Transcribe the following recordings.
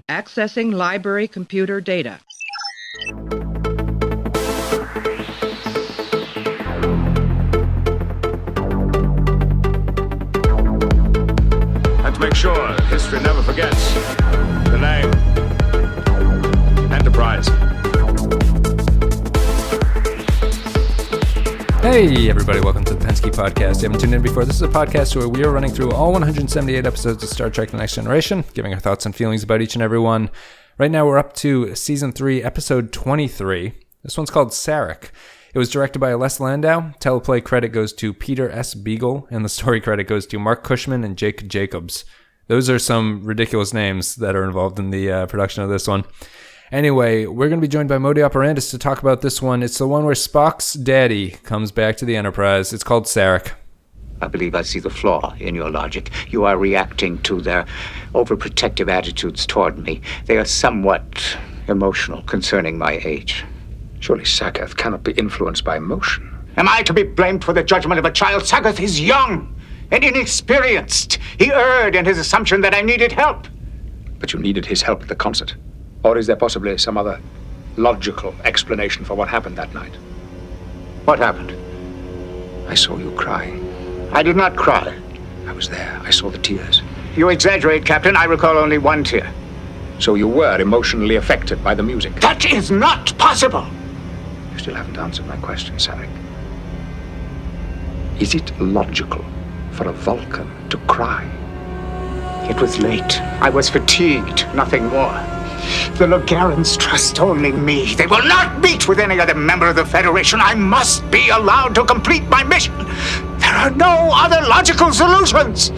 Accessing library computer data. And to make sure history never forgets the name Enterprise. Hey everybody, welcome to the Penske Podcast. You haven't tuned in before. This is a podcast where we are running through all 178 episodes of Star Trek The Next Generation, giving our thoughts and feelings about each and every one. Right now we're up to Season 3, Episode 23. This one's called Sarek. It was directed by Les Landau. Teleplay credit goes to Peter S. Beagle, and the story credit goes to Mark Cushman and Jake Jacobs. Those are some ridiculous names that are involved in the production of this one. Anyway, we're going to be joined by Modi Operandus to talk about this one. It's the one where Spock's daddy comes back to the Enterprise. It's called Sarek. I believe I see the flaw in your logic. You are reacting to their overprotective attitudes toward me. They are somewhat emotional concerning my age. Surely Sakath cannot be influenced by emotion. Am I to be blamed for the judgment of a child? Sakath is young and inexperienced. He erred in his assumption that I needed help. But you needed his help at the concert. Or is there possibly some other logical explanation for what happened that night? What happened? I saw you crying. I did not cry. I was there. I saw the tears. You exaggerate, Captain. I recall only one tear. So you were emotionally affected by the music. That is not possible. You still haven't answered my question, Sarek. Is it logical for a Vulcan to cry? It was late. I was fatigued, nothing more. The Logarans trust only me. They will not meet with any other member of the Federation. I must be allowed to complete my mission. There are no other logical solutions.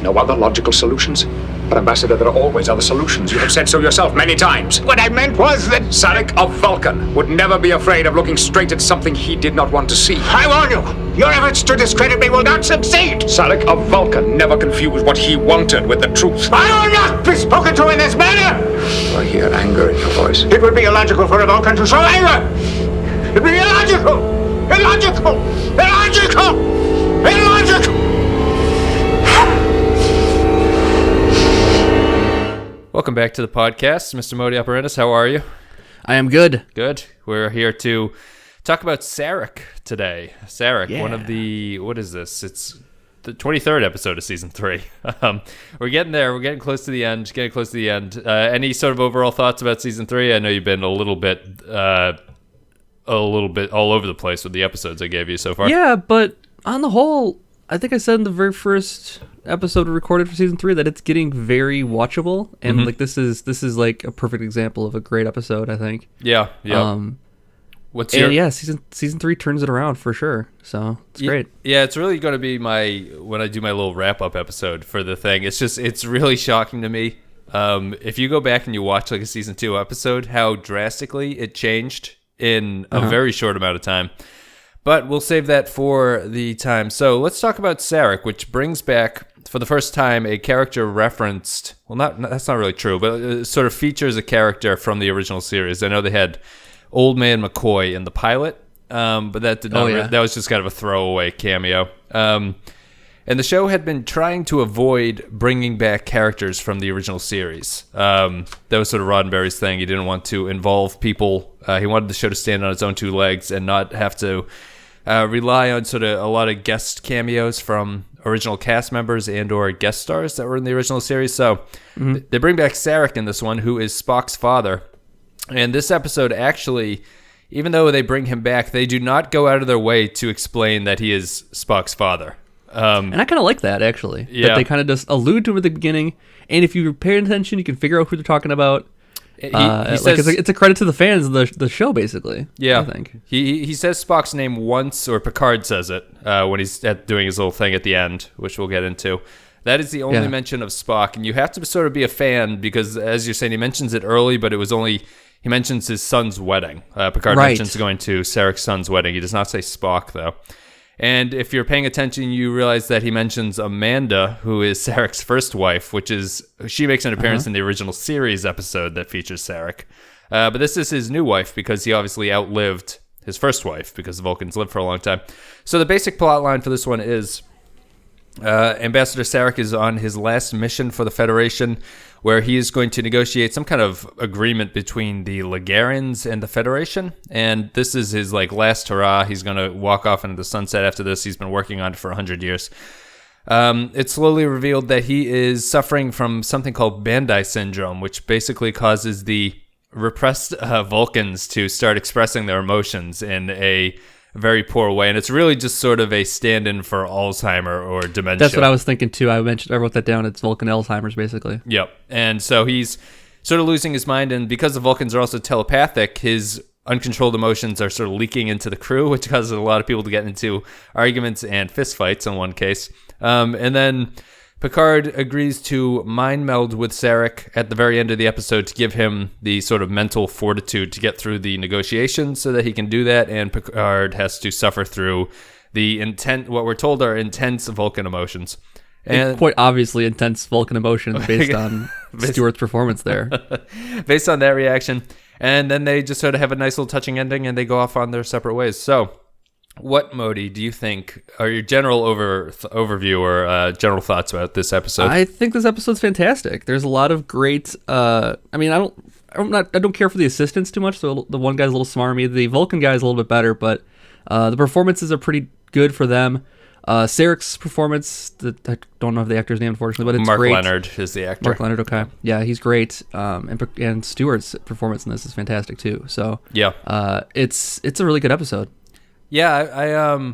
No other logical solutions? But, Ambassador, there are always other solutions. You have said so yourself many times. What I meant was that Sarek, a Vulcan, would never be afraid of looking straight at something he did not want to see. I warn you, your efforts to discredit me will not succeed. Sarek, a Vulcan, never confused what he wanted with the truth. I will not be spoken to in this manner. I hear anger in your voice. It would be illogical for a Vulcan to show anger. It would be illogical. Illogical. Illogical. Illogical. Welcome back to the podcast, Mr. Modi Operandus. How are you? I am good. Good. We're here to talk about Sarek today. Sarek, one of the, what is this? It's the 23rd episode of Season 3. We're getting there. We're getting close to the end. Any sort of overall thoughts about Season 3? I know you've been a little bit all over the place with the episodes I gave you so far. Yeah, but on the whole, I think I said in the very first episode we recorded for Season 3 that it's getting very watchable, and like this is like a perfect example of a great episode, I think. Yeah. What's your... Yeah, season 3 turns it around for sure, so it's great. Yeah, it's really going to be when I do my little wrap-up episode for the thing, it's really shocking to me. If you go back and you watch like a Season 2 episode, how drastically it changed in a very short amount of time. But we'll save that for the time. So let's talk about Sarek, which brings back, for the first time, a character referenced... Well, that's not really true, but it sort of features a character from the original series. I know they had Old Man McCoy in the pilot, but that did not. That was just kind of a throwaway cameo. And the show had been trying to avoid bringing back characters from the original series. That was sort of Roddenberry's thing. He didn't want to involve people. He wanted the show to stand on its own two legs and not have to rely on sort of a lot of guest cameos from original cast members and or guest stars that were in the original series. So they bring back Sarek in this one, who is Spock's father. And this episode actually, even though they bring him back, they do not go out of their way to explain that he is Spock's father. And I kind of like that, actually. Yeah. That they kind of just allude to him at the beginning, and if you pay attention, you can figure out who they're talking about. He says, it's a credit to the fans of the show, basically. Yeah, I think he says Spock's name once, or Picard says it when he's doing his little thing at the end, which we'll get into. That is the only mention of Spock, and you have to sort of be a fan because, as you're saying, he mentions it early, but it was only he mentions his son's wedding. Picard mentions going to Sarek's son's wedding. He does not say Spock though. And if you're paying attention, you realize that he mentions Amanda, who is Sarek's first wife, she makes an appearance in the original series episode that features Sarek. But this is his new wife because he obviously outlived his first wife because the Vulcans lived for a long time. So the basic plot line for this one is Ambassador Sarek is on his last mission for the Federation. where he is going to negotiate some kind of agreement between the Ligarians and the Federation. And this is his last hurrah. He's going to walk off into the sunset after this. He's been working on it for 100 years. It's slowly revealed that he is suffering from something called Bandai syndrome, which basically causes the repressed Vulcans to start expressing their emotions in a very poor way, and it's really just sort of a stand-in for Alzheimer or dementia. That's what I was thinking too. I wrote that down. It's Vulcan Alzheimer's, basically. Yep. And so he's sort of losing his mind, and because the Vulcans are also telepathic, his uncontrolled emotions are sort of leaking into the crew, which causes a lot of people to get into arguments and fistfights in one case. And then Picard agrees to mind meld with Sarek at the very end of the episode to give him the sort of mental fortitude to get through the negotiations so that he can do that, and Picard has to suffer through what we're told are intense Vulcan emotions. And quite obviously intense Vulcan emotions based on Stewart's performance there. Based on that reaction. And then they just sort of have a nice little touching ending, and they go off on their separate ways. So what, Modi, do you think are your general overview or general thoughts about this episode? I think this episode's fantastic. There's a lot of great. I don't care for the assistants too much. So the one guy's a little smarmy. The Vulcan guy's a little bit better, but the performances are pretty good for them. Sarek's performance, I don't know if the actor's name, unfortunately, but it's Mark great. Leonard is the actor. Mark Leonard, okay. Yeah, he's great. And Stewart's performance in this is fantastic too. So yeah, it's a really good episode. Yeah,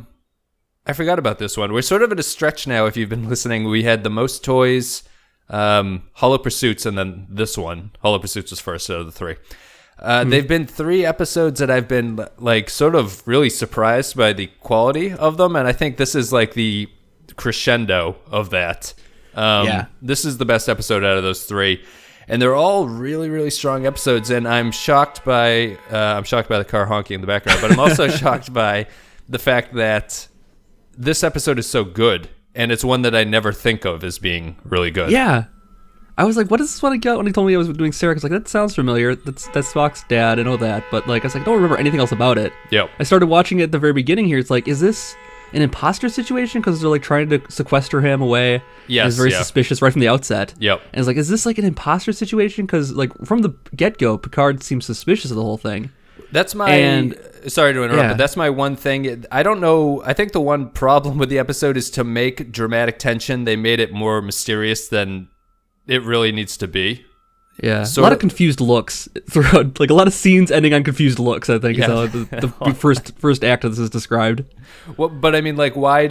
I forgot about this one. We're sort of at a stretch now. If you've been listening, we had the most toys, Hollow Pursuits, and then this one. Hollow Pursuits was first out of the three. They've been 3 episodes that I've been sort of really surprised by the quality of them, and I think this is the crescendo of that. This is the best episode out of those 3. And they're all really, really strong episodes, and I'm shocked by the car honking in the background, but I'm also shocked by the fact that this episode is so good, and it's one that I never think of as being really good. Yeah. I was like, what is this one I got? When he told me I was doing Sarek, I was like, that sounds familiar. That's Spock's dad, I know that. But I was like, I don't remember anything else about it. Yep. I started watching it at the very beginning here. It's like, is this an imposter situation? Because they're trying to sequester him away. Yes. And it's very suspicious right from the outset. Yep. And it's like, is this an imposter situation? Because from the get-go, Picard seems suspicious of the whole thing. That's my... sorry to interrupt, but that's my one thing. I don't know. I think the one problem with the episode is to make dramatic tension, they made it more mysterious than it really needs to be. Yeah, a lot of confused looks throughout, a lot of scenes ending on confused looks, I think, is how the first act of this is described. Well, but I mean, why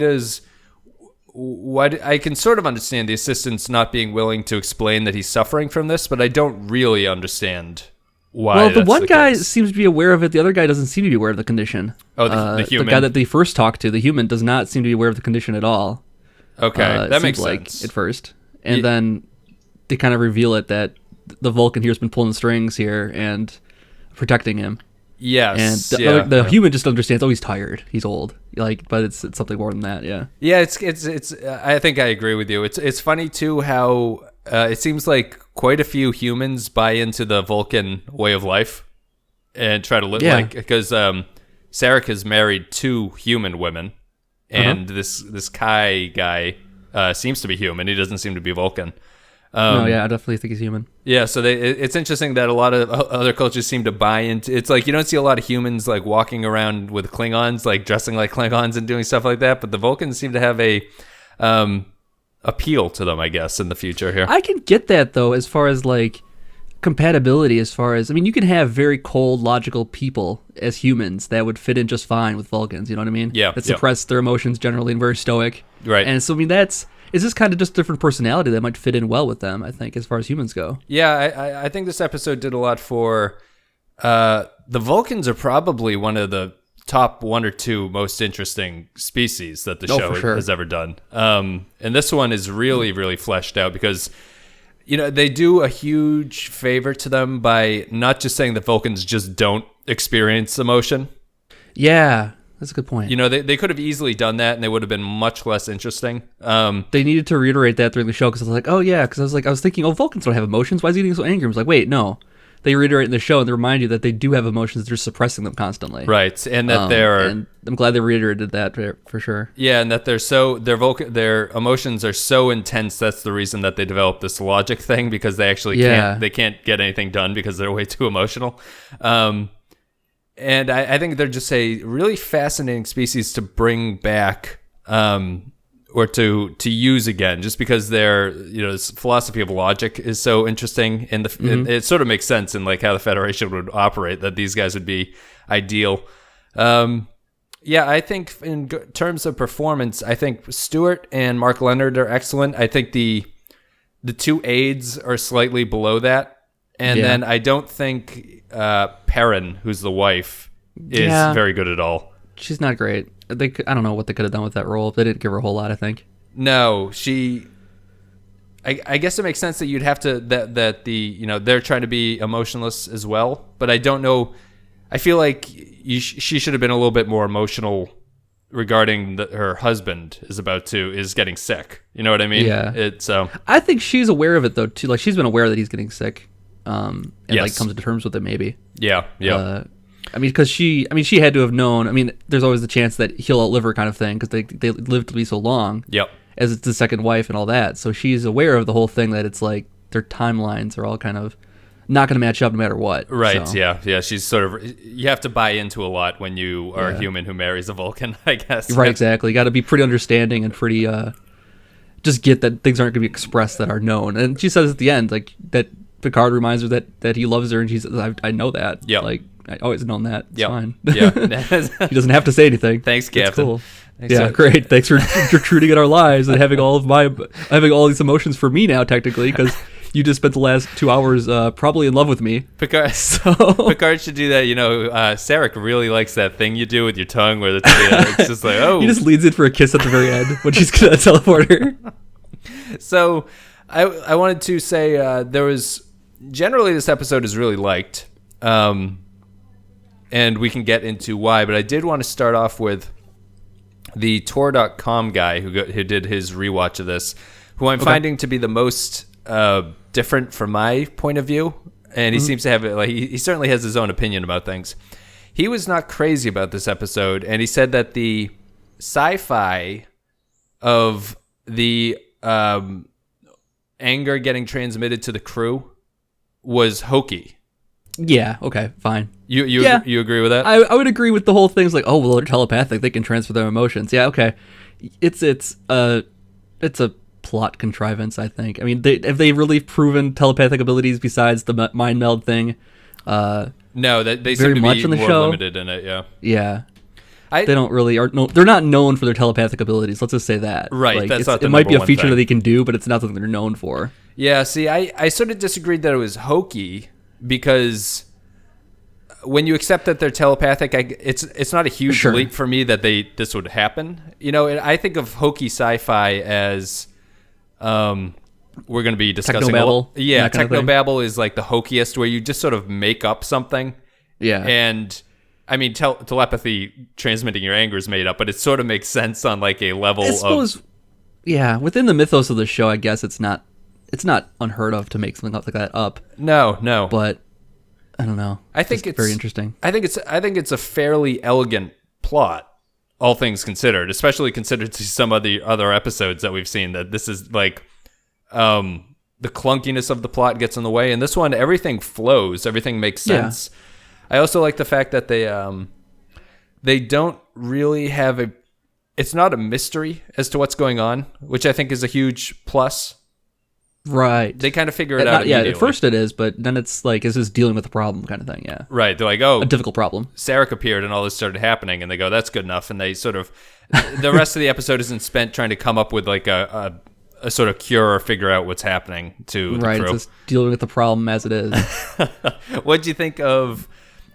I can sort of understand the assistants not being willing to explain that he's suffering from this, but I don't really understand why. Well, the one guy seems to be aware of it, the other guy doesn't seem to be aware of the condition. Oh, the human? The guy that they first talked to, the human, does not seem to be aware of the condition at all. Okay, that makes sense. At first. And then they kind of reveal it that the Vulcan here has been pulling the strings here and protecting him. Yes. And the human just understands, he's tired, he's old. But it's something more than that, yeah. Yeah, it's I think I agree with you. It's funny too how it seems like quite a few humans buy into the Vulcan way of life and try to live because Sarek has married 2 human women, and this Kai guy seems to be human. He doesn't seem to be Vulcan. I definitely think he's human. Yeah, so it's interesting that a lot of other cultures seem to buy into. It's you don't see a lot of humans walking around with Klingons, dressing like Klingons and doing stuff like that. But the Vulcans seem to have a appeal to them, I guess, in the future here. I can get that though, as far as compatibility. As far as you can have very cold, logical people as humans that would fit in just fine with Vulcans. You know what I mean? Yeah. That suppress their emotions generally and very stoic. Right. And so it's just kind of just different personality that might fit in well with them, I think, as far as humans go. Yeah, I think this episode did a lot for... the Vulcans are probably one of the top 1 or 2 most interesting species that the show has ever done. And this one is really, really fleshed out because, they do a huge favor to them by not just saying that Vulcans just don't experience emotion. Yeah. That's a good point. They could have easily done that, and they would have been much less interesting. They needed to reiterate that during the show because I was like, oh yeah, because I was thinking, Vulcans don't have emotions. Why is he getting so angry? I was like, wait, no, they reiterate in the show and they remind you that they do have emotions. They're suppressing them constantly. Right, and that they're. And I'm glad they reiterated that for sure. Yeah, and that they're so their emotions are so intense. That's the reason that they developed this logic thing, because they actually can't get anything done because they're way too emotional. And I think they're just a really fascinating species to bring back. Or to use again, just because their this philosophy of logic is so interesting, and it sort of makes sense in like how the Federation would operate. That these guys would be ideal. I think in terms of performance, I think Stewart and Mark Leonard are excellent. I think the two aides are slightly below that, and then I don't think Perrin, who's the wife, is very good at all. She's not great. I don't know what they could have done with that role. They didn't give her a whole lot, I think. No, I guess it makes sense that you'd have to that they're trying to be emotionless as well, but I don't know. I feel like she should have been a little bit more emotional regarding her husband is getting sick. You know what I mean? Yeah. I think she's aware of it though too. Like she's been aware that he's getting sick, and like comes to terms with it maybe. Yeah. Because she had to have known. I mean, there's always the chance that he'll outlive her, kind of thing, because they lived to be so long. Yep. As it's the second wife and all that, so she's aware of the whole thing, that it's like their timelines are all kind of not going to match up no matter what. Right. So. Yeah. She's sort of. You have to buy into a lot when you are a human who marries a Vulcan, I guess. Right. Exactly. You got to be pretty understanding and pretty. Just get that things aren't going to be expressed that are known, and she says at the end like that. Picard reminds her that he loves her, and she says, "I know that." Yeah. Like I always known that. It's fine. Yeah. He doesn't have to say anything. Thanks, Captain. It's cool. Thanks, great. Thanks for recruiting in our lives and having all these emotions for me now, technically, because you just spent the last 2 hours probably in love with me. Picard should do that. Sarek really likes that thing you do with your tongue, where it's just like, oh. He just leads in for a kiss at the very end when she's gonna teleport her. So, I wanted to say there was. Generally, this episode is really liked, and we can get into why, but I did want to start off with the Tor.com guy who did his rewatch of this, who I'm finding to be the most different from my point of view, and he seems to have he certainly has his own opinion about things. He was not crazy about this episode, and he said that the sci-fi of the anger getting transmitted to the crew was hokey. Yeah, okay, fine. You agree with that? I would agree with the whole thing. It's like, oh, well, they're telepathic. They can transfer their emotions. Yeah, okay. It's a plot contrivance, I think. I mean, have they really proven telepathic abilities besides the mind meld thing? No, they very seem to much be in the more show. limited in it, yeah. Yeah. They don't really they're not known for their telepathic abilities. Let's just say that. Right, like, that's not the it might be a number one feature thing. that they can do, but it's not something they're known for. Yeah, see, I sort of disagreed that it was hokey, because when you accept that they're telepathic, it's not a huge leap for me that this would happen. I think of hokey sci-fi as we're going to be discussing technobabble. Yeah, technobabble is like the hokiest, where you just sort of make up something. Yeah. And I mean, telepathy transmitting your anger is made up, but it sort of makes sense on like a level of. Yeah, within the mythos of the show, I guess it's not unheard of to make something like that up. No. But I don't know. I think it's very interesting. I think it's a fairly elegant plot, all things considered, especially considered to some of the other episodes that we've seen. That this is like, the clunkiness of the plot gets in the way, and this one everything flows, everything makes sense. Yeah. I also like the fact that they don't really have it's not a mystery as to what's going on, which I think is a huge plus. Right. They kind of figure it out immediately. Yeah, at first it is, but then it's like, is this dealing with a problem kind of thing, yeah. Right, they're like, oh. A difficult problem. Sarek appeared and all this started happening, and they go, that's good enough, and they sort of, the rest of the episode isn't spent trying to come up with like a sort of cure or figure out what's happening to the crew. Right, it's just dealing with the problem as it is. What'd you think of,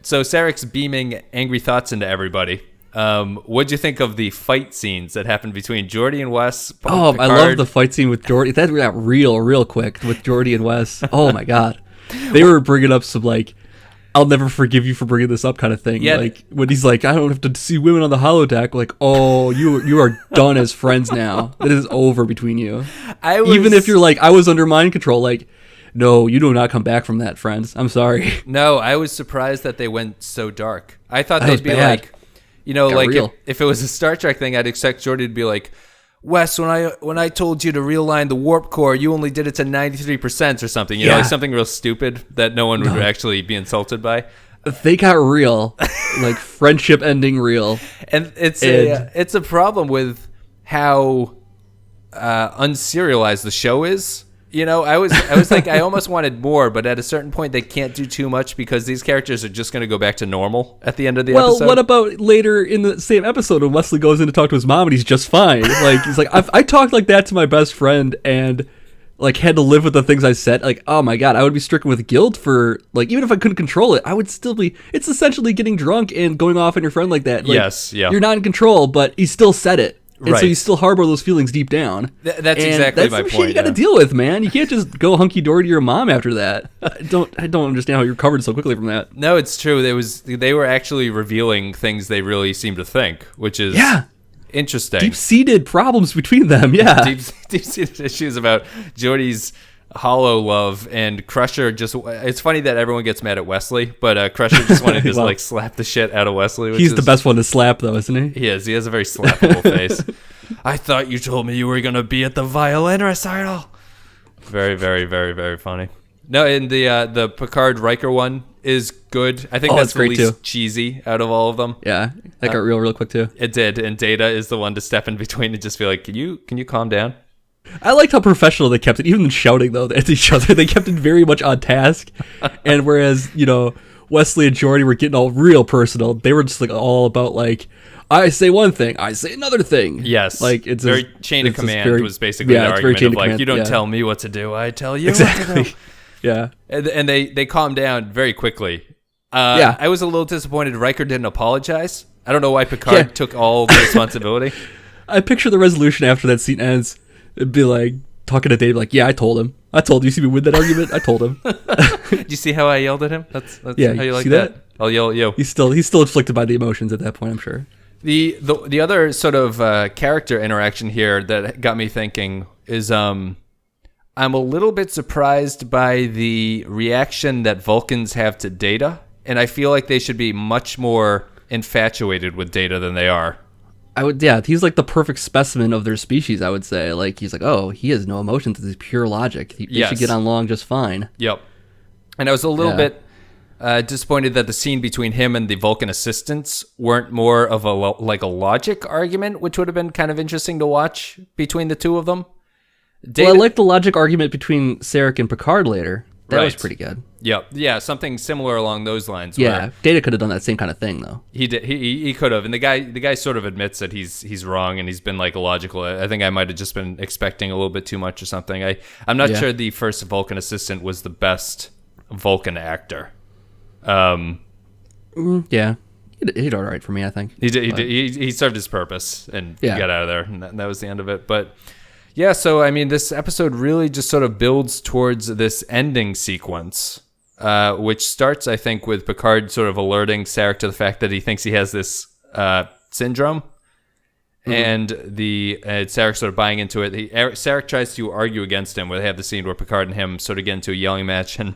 so Sarek's beaming angry thoughts into everybody. What'd you think of the fight scenes that happened between Geordi and Wes? Picard? I love the fight scene with Geordi. That got real quick with Geordi and Wes. Oh my god, they were bringing up some like, I'll never forgive you for bringing this up kind of thing. Yeah. Like when he's like, I don't have to see women on the holodeck. Like, oh, you are done as friends now. It is over between you. Even if you're like, I was under mind control. Like, no, you do not come back from that, friends. I'm sorry. No, I was surprised that they went so dark. I thought That was they'd be bad. like, like real. if it was a Star Trek thing, I'd expect Geordi to be like, Wes, when I told you to realign the warp core, you only did it to 93% or something. You know, like something real stupid that no one would actually be insulted by. They got real, like friendship ending real. And it's a problem with how unserialized the show is. You know, I was like, I almost wanted more, but at a certain point, they can't do too much because these characters are just going to go back to normal at the end of the episode. Well, what about later in the same episode when Wesley goes in to talk to his mom and he's just fine? Like, he's like, I talked like that to my best friend and like had to live with the things I said. Like, oh my God, I would be stricken with guilt for like, even if I couldn't control it, I would still be, it's essentially getting drunk and going off on your friend like that. Like, yes, yeah. You're not in control, but he still said it. And Right. so you still harbor those feelings deep down. That's And exactly that's my some point. shit you got to deal with, man. You can't just go hunky dory to your mom after that. I don't understand how you're covered so quickly from that. No, it's true. They were actually revealing things they really seem to think, which is interesting. Deep-seated problems between them. Yeah. Deep-seated issues about Geordi's hollow love and Crusher. It's funny that everyone gets mad at Wesley, but Crusher just wanted to Well, slap the shit out of Wesley. Which He's the best one to slap, though, isn't he? He is. He has a very slappable face. I thought you told me you were going to be at the violin recital. Very, very, very, very funny. No, and the Picard Riker one is good. I think that's the great, least too. cheesy out of all of them. Yeah, that got real quick, too. It did, and Data is the one to step in between and just be like, can you calm down? I liked how professional they kept it, even shouting, though, at each other. They kept it very much on task. And whereas, Wesley and Geordi were getting all real personal, they were just like all about like, I say one thing, I say another thing. Yes. Like it's very chain of command was basically the argument of like, you don't tell me what to do, I tell you what to do. Yeah. And they calmed down very quickly. Yeah. I was a little disappointed Riker didn't apologize. I don't know why Picard took all the responsibility. I picture the resolution after that scene ends. It'd be like talking to Dave, like, yeah, I told him. You see me win that argument? I told him. Did you see how I yelled at him? That's Yeah, how you like see that? that? I'll yell, yo. He's still afflicted by the emotions at that point, I'm sure. The other sort of character interaction here that got me thinking is I'm a little bit surprised by the reaction that Vulcans have to Data, and I feel like they should be much more infatuated with Data than they are. He's like the perfect specimen of their species, I would say. Like, he's like, oh, he has no emotions, it's pure logic. They should get along just fine. Yep. And I was a little bit disappointed that the scene between him and the Vulcan assistants weren't more of a logic argument, which would have been kind of interesting to watch between the two of them. Well, I like the logic argument between Sarek and Picard later. That was pretty good. Yep. Yeah, something similar along those lines. Yeah, where Data could have done that same kind of thing, though. he did. He could have. And the guy sort of admits that he's wrong and he's been like illogical. I think I might have just been expecting a little bit too much or something. I'm not sure the first Vulcan assistant was the best Vulcan actor. Yeah, he did all right for me, I think. He did. He served his purpose and got out of there, and that was the end of it. But yeah, so I mean, this episode really just sort of builds towards this ending sequence, which starts, I think, with Picard sort of alerting Sarek to the fact that he thinks he has this syndrome, and Sarek sort of buying into it. Sarek tries to argue against him, where they have the scene where Picard and him sort of get into a yelling match, and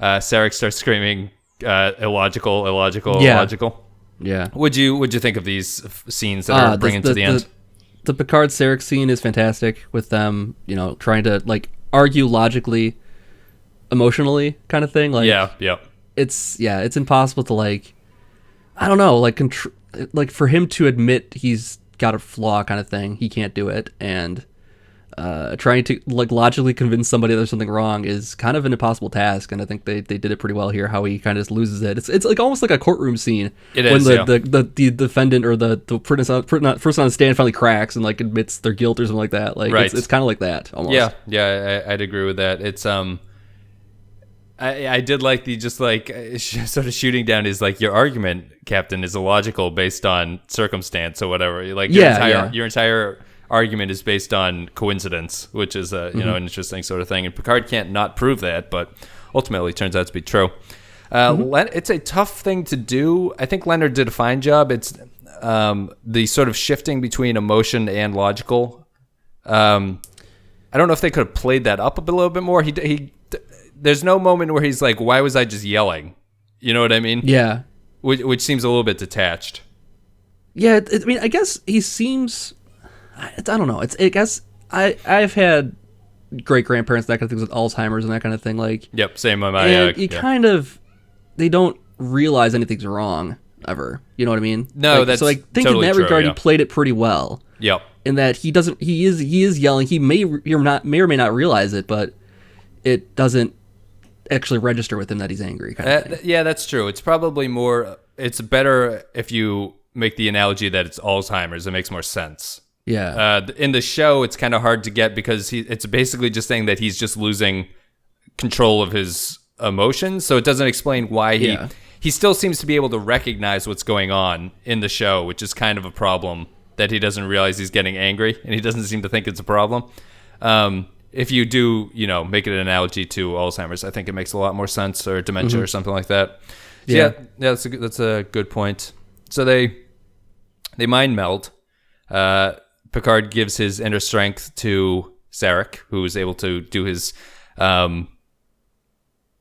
Sarek starts screaming, "Illogical, illogical, illogical." Yeah. What'd you think of these scenes that are bringing to the end? The Picard Sarek scene is fantastic with them, trying to like argue logically, emotionally, kind of thing. Like, it's impossible to like, I don't know, like like for him to admit he's got a flaw, kind of thing. He can't do it, and trying to like logically convince somebody there's something wrong is kind of an impossible task, and I think they did it pretty well here. How he kind of just loses it. It's like almost like a courtroom scene. It when is, the defendant or the person on the stand finally cracks and like admits their guilt or something like that. Like it's kind of like that almost. Yeah, I'd agree with that. It's I did like the just like sort of shooting down his like, your argument, Captain, is illogical based on circumstance or whatever. Like your entire argument is based on coincidence, which is an interesting sort of thing, and Picard can't not prove that, but ultimately turns out to be true. It's a tough thing to do. I think Leonard did a fine job. It's the sort of shifting between emotion and logical. I don't know if they could have played that up a little bit more. there's no moment where he's like, why was I just yelling? You know what I mean? Yeah. Which seems a little bit detached. Yeah, I mean, I guess he seems... I don't know. I guess I've had great-grandparents, that kind of things with Alzheimer's and that kind of thing. Like, Yep, same with my... and you kind of... They don't realize anything's wrong, ever. You know what I mean? No, like, that's so I think totally in that true, regard, yeah. he played it pretty well. Yep. In that he is yelling. He may or may not realize it, but it doesn't actually register with him that he's angry. Kind of thing. Yeah, that's true. It's probably more... It's better if you make the analogy that it's Alzheimer's. It makes more sense. Yeah. In the show, it's kind of hard to get because it's basically just saying that he's just losing control of his emotions. So it doesn't explain why he still seems to be able to recognize what's going on in the show, which is kind of a problem, that he doesn't realize he's getting angry and he doesn't seem to think it's a problem. If you do, make it an analogy to Alzheimer's, I think it makes a lot more sense, or dementia or something like that. So yeah, that's a good point. So they mind meld. Picard gives his inner strength to Sarek, who is able to do his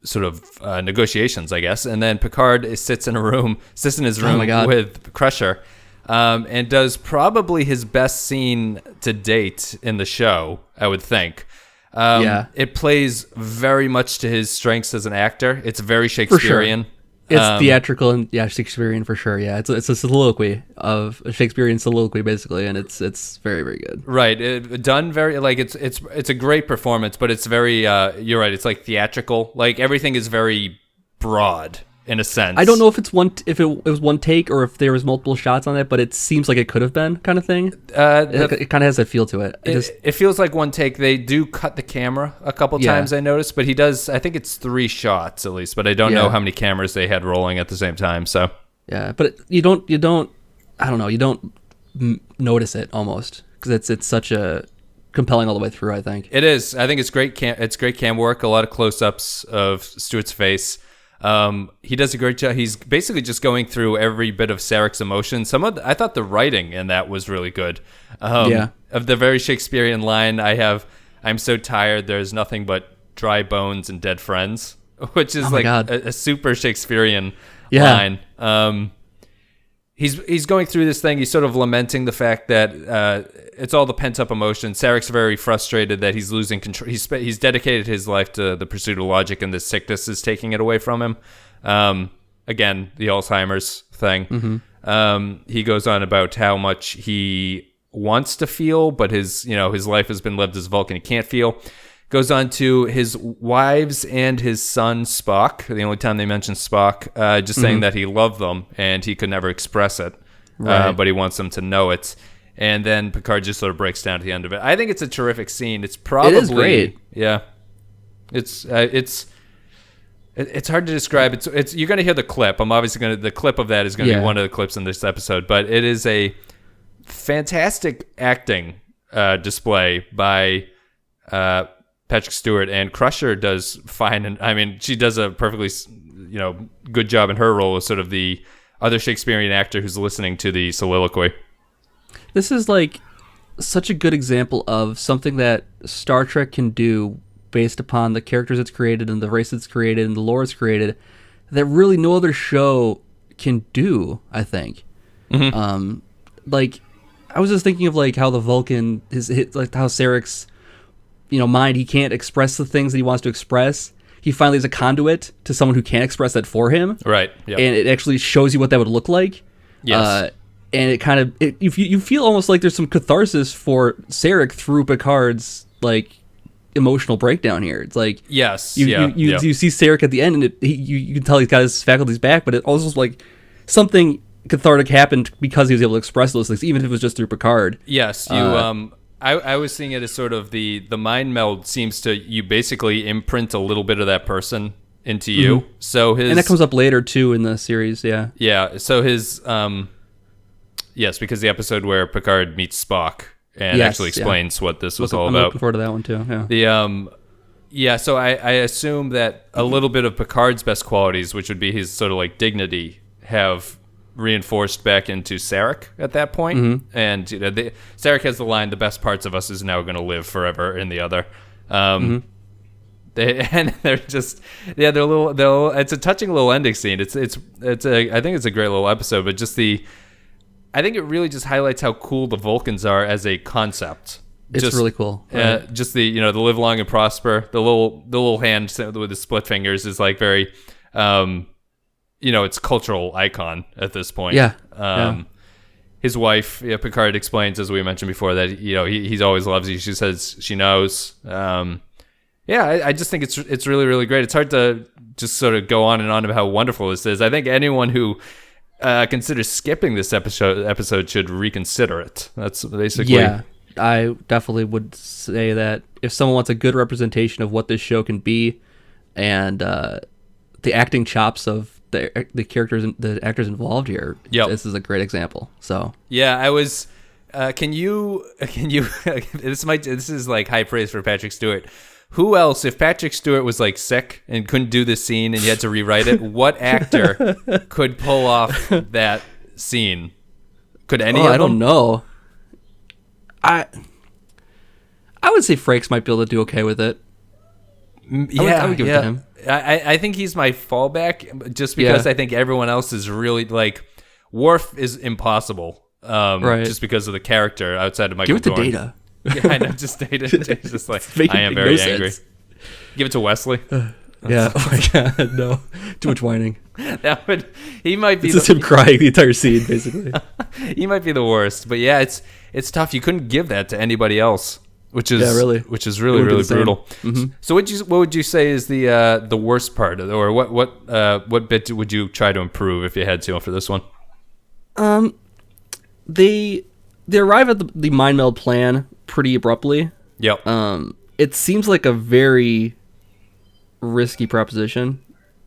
sort of negotiations, I guess. And then Picard sits in his room with Crusher, and does probably his best scene to date in the show, I would think. It plays very much to his strengths as an actor. It's very Shakespearean. It's theatrical and Shakespearean for sure. Yeah, it's a soliloquy of a Shakespearean soliloquy basically, and it's very, very good. Right, done very it's a great performance, but it's very you're right. It's like theatrical. Like everything is very broad in a sense. I don't know if it was one take or if there was multiple shots on it, but it seems like it could have been kind of thing. It kind of has that feel to it. It feels like one take. They do cut the camera a couple times, I noticed, but he does. I think it's 3 shots at least, but I don't know how many cameras they had rolling at the same time. So yeah, but you don't. I don't know. You don't notice it almost because it's such a compelling all the way through. I think it is. I think it's great. It's great cam work. A lot of close-ups of Stewart's face. He does a great job. He's basically just going through every bit of Sarek's emotion. I thought the writing in that was really good. Of the very Shakespearean line, I'm so tired, there's nothing but dry bones and dead friends, which is a super Shakespearean line. He's going through this thing. He's sort of lamenting the fact that it's all the pent-up emotion. Sarek's very frustrated that he's losing control. He's dedicated his life to the pursuit of logic, and this sickness is taking it away from him. Again, the Alzheimer's thing. He goes on about how much he wants to feel, but his life has been lived as Vulcan. He can't feel. Goes on to his wives and his son Spock. The only time they mention Spock, just saying that he loved them and he could never express it, but he wants them to know it. And then Picard just sort of breaks down at the end of it. I think it's a terrific scene. It's probably it is great. Yeah, it's hard to describe. It's you're going to hear the clip. I'm obviously the clip of that is going to be one of the clips in this episode. But it is a fantastic acting display by Patrick Stewart, and Crusher does fine. And I mean, she does a perfectly good job in her role as sort of the other Shakespearean actor who's listening to the soliloquy. This is like such a good example of something that Star Trek can do based upon the characters it's created and the race it's created and the lore it's created that really no other show can do, I think. Like, I was just thinking of like how the Vulcan, like how Sarek's, mind, he can't express the things that he wants to express. He finally is a conduit to someone who can express that for him. Right. Yep. And it actually shows you what that would look like. Yes. And it kind of, you feel almost like there's some catharsis for Sarek through Picard's like emotional breakdown here. It's like, yes, you see Sarek at the end, and you can tell he's got his faculties back, but it also like something cathartic happened because he was able to express those things, even if it was just through Picard. Yes, I was seeing it as sort of the mind meld seems to you basically imprint a little bit of that person into you. So and that comes up later too in the series. Yeah. So his yes, because the episode where Picard meets Spock and actually explains what this was all I'm about. looking forward to that one too. Yeah. So I assume that a little bit of Picard's best qualities, which would be his sort of like dignity, have reinforced back into Sarek at that point. And Sarek has the line, "The best parts of us is now going to live forever" in the other. They're just they're it's a touching little ending scene. I think it's a great little episode, but I think it really just highlights how cool the Vulcans are as a concept. It's really cool. Right? Just the the live long and prosper. The little hand with the split fingers is like very it's cultural icon at this point. Yeah. His wife, Picard explains, as we mentioned before, that he's always loves you. She says she knows. I just think it's really, really great. It's hard to just sort of go on and on about how wonderful this is. I think anyone who considers skipping this episode should reconsider it. That's basically. Yeah, I definitely would say that if someone wants a good representation of what this show can be, and the acting chops of the characters, the actors involved here, this is a great example. So I was. Can you? This is like high praise for Patrick Stewart. Who else, if Patrick Stewart was like sick and couldn't do this scene and you had to rewrite it, what actor could pull off that scene? Could any of them? I don't know. I would say Frakes might be able to do okay with it. I would give it to him. I think he's my fallback, just because I think everyone else is really like Worf is impossible, right? Just because of the character outside of Michael Dorn. Give it to Data. Yeah, I know, just Data. It's just like I am very angry. Give it to Wesley. Yeah. Oh my God, no. Too much whining. He might be. It's just him crying the entire scene, basically. He might be the worst, but yeah, it's tough. You couldn't give that to anybody else. Which is really brutal. Mm-hmm. So what would you say is the worst part, or what bit would you try to improve if you had to for this one? They arrive at the mind meld plan pretty abruptly. Yep. It seems like a very risky proposition.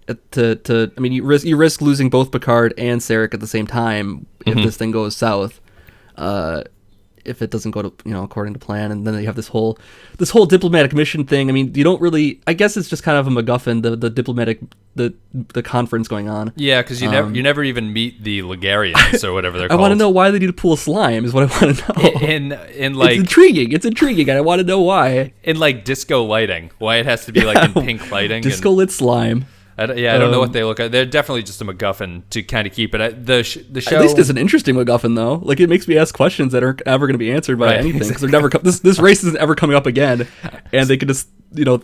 You risk losing both Picard and Sarek at the same time if this thing goes south. If it doesn't go to according to plan, and then you have this whole diplomatic mission thing. I mean, you don't really. I guess it's just kind of a MacGuffin, the diplomatic the conference going on. Yeah, because you never even meet the Ligarians or whatever they're called. I want to know why they need to pool slime. Is what I want to know. In like it's intriguing, and I want to know why. In like disco lighting, why it has to be like in pink lighting. Disco lit slime. I don't know what they look like. They're definitely just a MacGuffin to kind of keep it. The show at least is an interesting MacGuffin, though. Like, it makes me ask questions that aren't ever going to be answered by anything, because they're never this race isn't ever coming up again, and they can just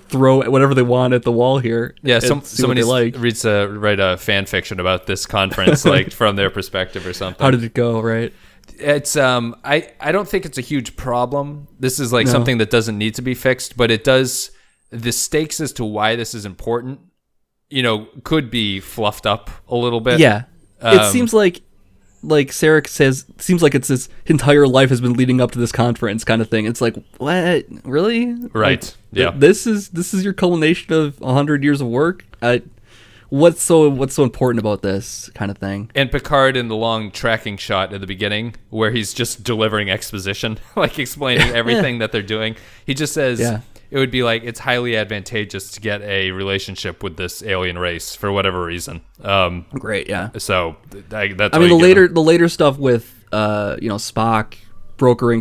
throw whatever they want at the wall here. Yeah, somebody write a fan fiction about this conference, like from their perspective or something. How did it go? Right. It's I don't think it's a huge problem. This is like something that doesn't need to be fixed, but it does. The stakes as to why this is important, could be fluffed up a little bit. Yeah. It seems like Sarek seems like it's his entire life has been leading up to this conference kind of thing. It's like, what? Really? Right. Like, yeah. This is your culmination of 100 years of work? What's so important about this kind of thing? And Picard in the long tracking shot at the beginning where he's just delivering exposition, like explaining everything that they're doing. He just says, it would be like, it's highly advantageous to get a relationship with this alien race for whatever reason. Great, yeah. So that's. I mean, the later stuff with Spock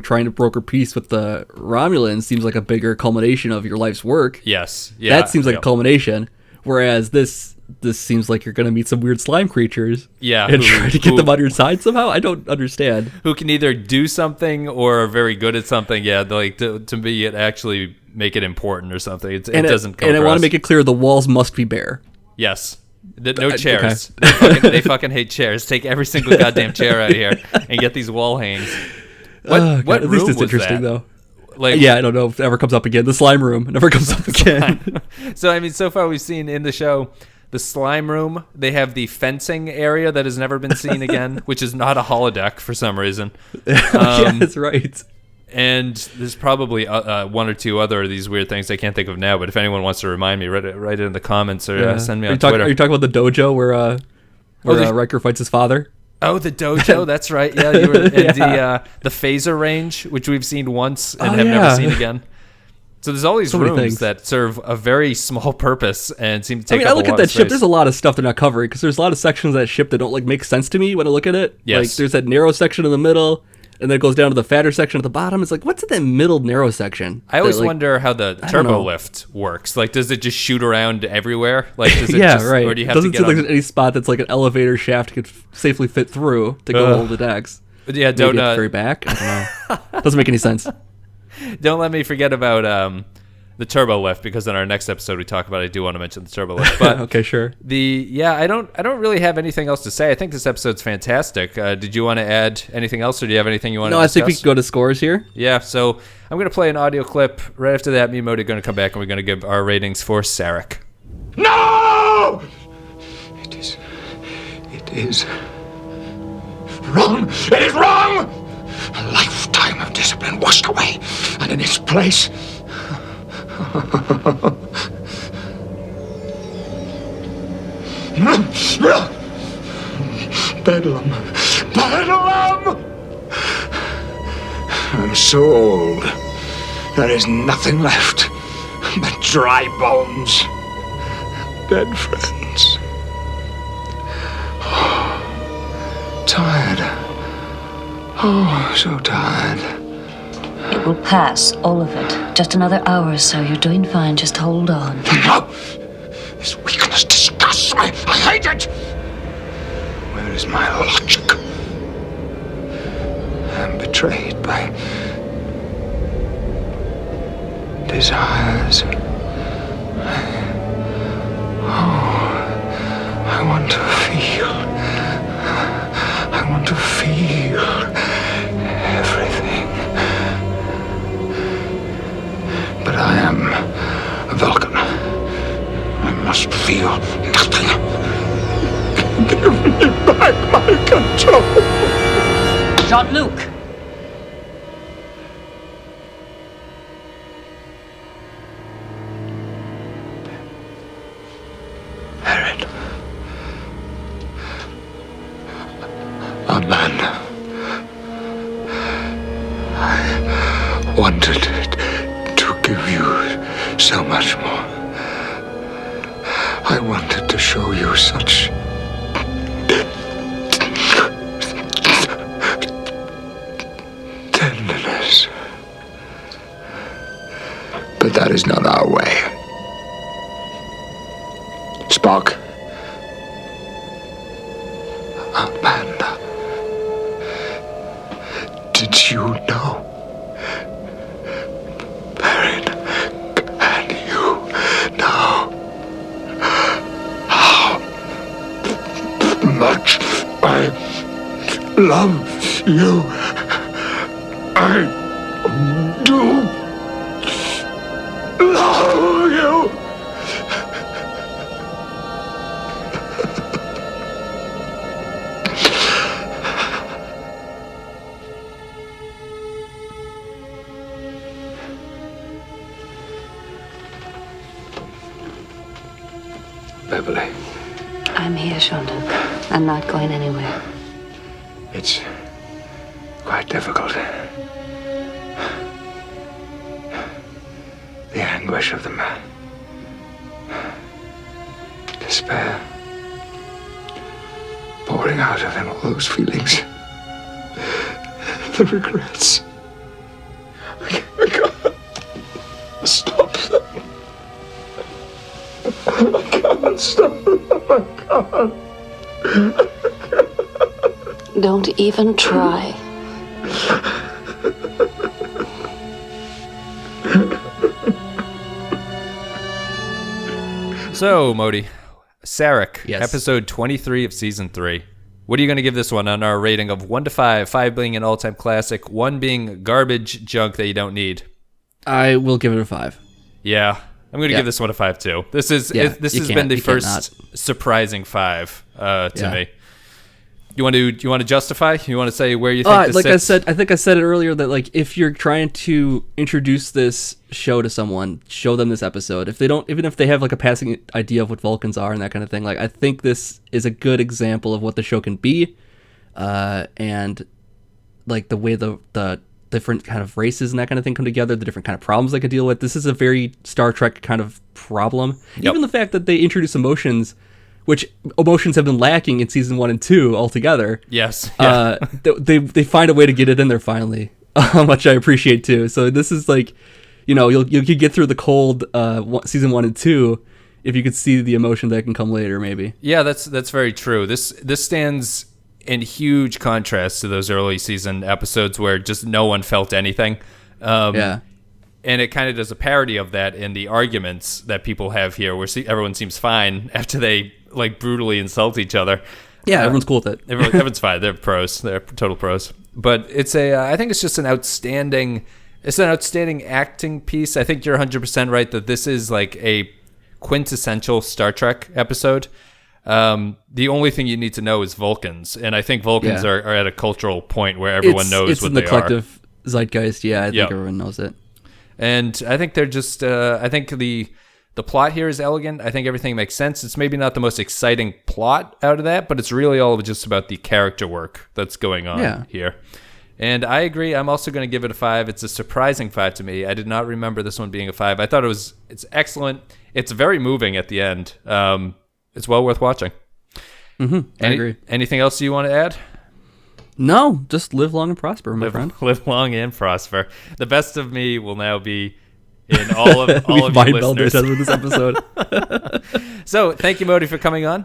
trying to broker peace with the Romulans seems like a bigger culmination of your life's work. Yes, yeah, that seems like a culmination. Whereas this seems like you're gonna meet some weird slime creatures. Yeah, and try to get them on your side somehow. I don't understand. Who can either do something or are very good at something. Yeah, like to me, it actually make it important or something. It doesn't come and across. I want to make it clear the walls must be bare. Yes. No chairs. Okay. They fucking hate chairs. Take every single goddamn chair out of here and get these wall hangs. What at least it's interesting though. Like, I don't know if it ever comes up again. The slime room never comes up again. So I mean, so far we've seen in the show the slime room. They have the fencing area that has never been seen again, which is not a holodeck for some reason. Yeah, that's right. And there's probably one or two other of these weird things I can't think of now. But if anyone wants to remind me, write it in the comments or send me on Twitter. Are you talking about the dojo where Riker fights his father? Oh, the dojo. That's right. Yeah, you were in the phaser range, which we've seen once and have never seen again. So there's all these rooms that serve a very small purpose and seem to take up a lot of space. I look at that ship. There's a lot of stuff they're not covering because there's a lot of sections of that ship that don't make sense to me when I look at it. Yes. Like there's that narrow section in the middle. and then it goes down to the fatter section at the bottom. It's like, what's in that middle narrow section? I always like, wonder how the turbo lift works. Like, does it just shoot around everywhere? Like, does it yeah, just, right. Or do you It have doesn't to seem get like on? there's any spot that's like an elevator shaft could safely fit through to go over the decks. Yeah, Maybe don't at the very back. I don't know. Doesn't make any sense. don't let me forget about the turbo lift, because in our next episode we talk about it. I do want to mention the turbo lift. But Okay, sure. I don't really have anything else to say. I think this episode's fantastic. Did you want to add anything else, or do you have anything you want to No, discuss? I think we could go to scores here. Yeah, so I'm going to play an audio clip. Right after that, me and Modi are going to come back and we're going to give our ratings for Sarek. No! It is wrong. It is wrong! A lifetime of discipline washed away, and in its place... Bedlam. Bedlam! I'm so old. There is nothing left but dry bones. Dead friends. Tired. Oh, so tired. It will pass, all of it. Just another hour or so. You're doing fine. Just hold on. No! This weakness disgusts me. I hate it! Where is my logic? I'm betrayed by desires. I want to feel. I want to feel everything. But I am a Vulcan. I must feel nothing. Give me back my control. Jean-Luc! Herod. A man. I wanted to give you so much more. I wanted to show you such tenderness. But that is not our way. Spock. Amanda. Did you know? Baron, can you know how much I love you? I do love you. Beverly, I'm here, Jean-Luc. I'm not going anywhere. it's quite difficult. The anguish of the man. Despair. Pouring out of him all those feelings. The regrets. I can't stop them. I can't stop them. I can't. Don't even try. So, Modi, Sarek, Yes. episode 23 of season 3. What are you going to give this one on our rating of 1 to 5? 5 being an all-time classic, 1 being garbage junk that you don't need. I will give it a 5. Yeah, I'm going to Yeah. give this one a 5 too. This has Yeah, been the you can't first not. surprising 5 to Yeah. me. You want to justify? You want to say where you think this Like sits? I think I said it earlier that like if you're trying to introduce this show to someone, show them this episode. If they don't, even if they have like a passing idea of what Vulcans are and that kind of thing, like I think this is a good example of what the show can be, and like the way the different kind of races and that kind of thing come together, the different kind of problems they can deal with. This is a very Star Trek kind of problem. Yep. Even the fact that they introduce emotions which emotions have been lacking in season 1 and 2 altogether. Yes. Yeah. They find a way to get it in there finally, which I appreciate too. So this is like, you could get through the cold season 1 and 2 if you could see the emotion that can come later, maybe. Yeah, that's very true. This stands in huge contrast to those early season episodes where just no one felt anything. Yeah. And it kind of does a parody of that in the arguments that people have here, where everyone seems fine after they like brutally insult each other. Yeah, everyone's cool with it. Everyone's fine. They're pros. They're total pros. But it's I think it's just an outstanding acting piece. I think you're 100% right that this is like a quintessential Star Trek episode. The only thing you need to know is Vulcans, and I think Vulcans are at a cultural point where everyone knows what they are. It's in the collective zeitgeist. Yeah, I think everyone knows it. And I think they're just. I think the plot here is elegant. I think everything makes sense. It's maybe not the most exciting plot out of that, but it's really all just about the character work that's going on here. And I agree. I'm also going to give it a 5. It's a surprising 5 to me. I did not remember this one being a 5. I thought it's excellent. It's very moving at the end. It's well worth watching. I agree. Anything else you want to add? No, just live long and prosper, my friend. Live long and prosper. The best of me will now be in all of you listeners. With this episode. So, thank you, Modi, for coming on.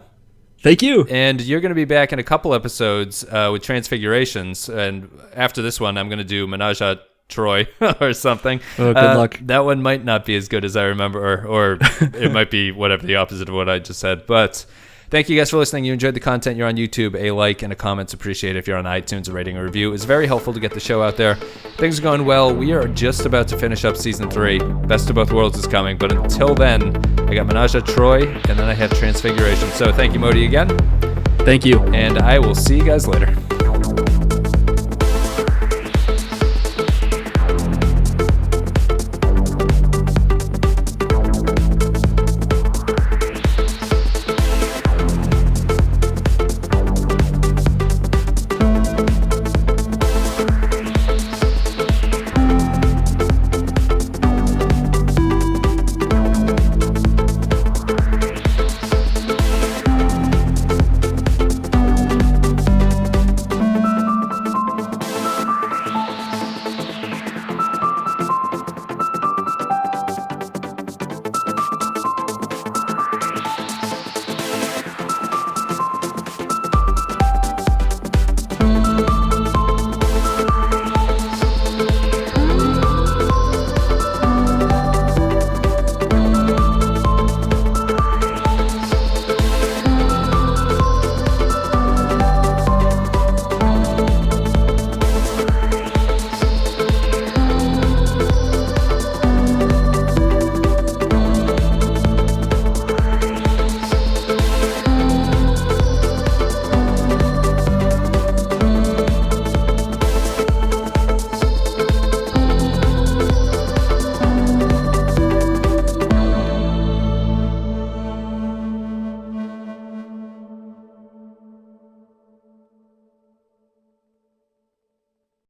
Thank you. And you're going to be back in a couple episodes with Transfigurations. And after this one, I'm going to do Menage a Troy or something. Oh, good luck. That one might not be as good as I remember, or it might be whatever the opposite of what I just said. But thank you guys for listening. You enjoyed the content. You're on YouTube. A like and a comment's appreciated. If you're on iTunes, a rating or review is very helpful to get the show out there. Things are going well. We are just about to finish up season 3. Best of Both Worlds is coming. But until then, I got Menage a Troy, and then I have Transfiguration. So thank you, Modi, again. Thank you. And I will see you guys later.